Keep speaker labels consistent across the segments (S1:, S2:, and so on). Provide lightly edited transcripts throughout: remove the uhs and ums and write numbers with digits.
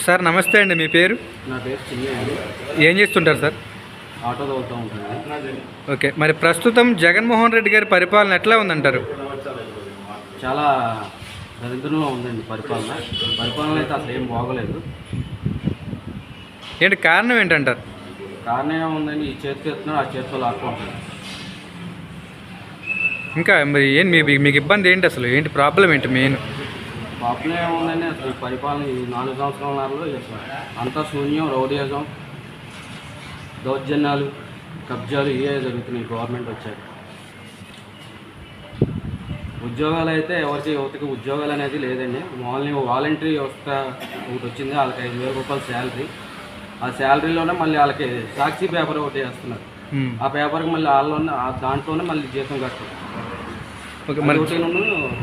S1: Sir నమస్తే అండి, మీ పేరు?
S2: నా పేరు చిన్ని అండి.
S1: ఏం చేస్తుంటారు సార్?
S2: ఆటో తోలుతూ ఉంటాను.
S1: ఓకే, మరి ప్రస్తుతం జగన్మోహన్ రెడ్డి గారి పరిపాలన ఎట్లా ఉందంటారు?
S2: చాలా దరిద్రంలో ఉందండి పరిపాలన అయితే అసలు ఏం బాగోలేదు.
S1: ఏంటి కారణం ఏంటంటారు?
S2: కారణం ఏముందండి, ఈ చేతికి ఎత్తున్నాడు, ఆ చేతితో లాక్కుంటాడు.
S1: ఇంకా మరి ఏం మీకు ఇబ్బంది ఏంటి, అసలు ఏంటి ప్రాబ్లం ఏంటి మెయిన్?
S2: ప్రాబ్లం ఏముందండి, అసలు ఈ పరిపాలన ఈ 4 సంవత్సరాలలో అంతా శూన్యం, రౌడీయిజం, దౌర్జన్యాలు, కబ్జాలు ఇవే జరుగుతున్నాయి గవర్నమెంట్ వచ్చాక. ఉద్యోగాలు అయితే యువతకి ఉద్యోగాలు అనేది లేదండి. మామూలుగా వాలంటరీ వ్యవస్థ ఒకటి వచ్చింది, వాళ్ళకి 5,000 రూపాయల శాలరీ. ఆ శాలరీలోనే మళ్ళీ వాళ్ళకి సాక్షి పేపర్ ఒకటి వేస్తున్నారు. ఆ పేపర్కి మళ్ళీ దాంట్లోనే మళ్ళీ జీతం కట్టారు.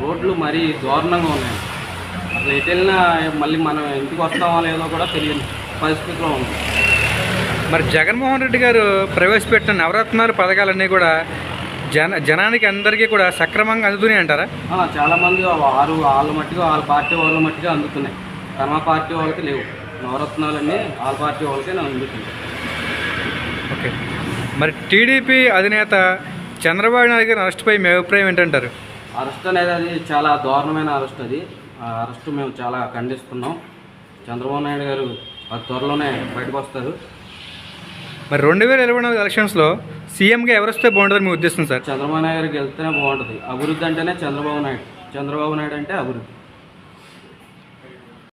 S2: రోడ్లు మరీ దారుణంగా ఉన్నాయి. అసలు ఎటు వెళ్ళినా మళ్ళీ మనం ఇంటికి వస్తామో లేదో కూడా తెలియని పరిస్థితిలో ఉంది.
S1: మరి జగన్మోహన్ రెడ్డి గారు ప్రవేశపెట్టిన నవరత్నాలు పథకాలన్నీ కూడా జనానికి అందరికీ కూడా సక్రమంగా అందుతున్నాయి అంటారా?
S2: చాలామంది వాళ్ళ పార్టీ వాళ్ళ మట్టిగా అందుతున్నాయి, తమ పార్టీ వాళ్ళకి లేవు. నవరత్నాలన్నీ వాళ్ళ పార్టీ వాళ్ళకే అందుతున్నాయి.
S1: ఓకే, మరి టీడీపీ అధినేత చంద్రబాబు నాయుడు గారి అరెస్ట్పై మీ అభిప్రాయం ఏంటంటారు?
S2: అరెస్ట్ అనేది అది చాలా దారుణమైన అరెస్ట్. ఆ అరెస్ట్ మేము చాలా ఖండిస్తున్నాం. చంద్రబాబు నాయుడు గారు అది త్వరలోనే బయటకు వస్తారు.
S1: మరి 2024 ఎలక్షన్స్లో సీఎంగా ఎవరిస్తే బాగుంటుందని మీ ఉద్దేశం సార్?
S2: చంద్రబాబు నాయుడు గారికి వెళ్తేనే బాగుంటుంది. అభివృద్ధి అంటేనే చంద్రబాబు నాయుడు అంటే అభివృద్ధి.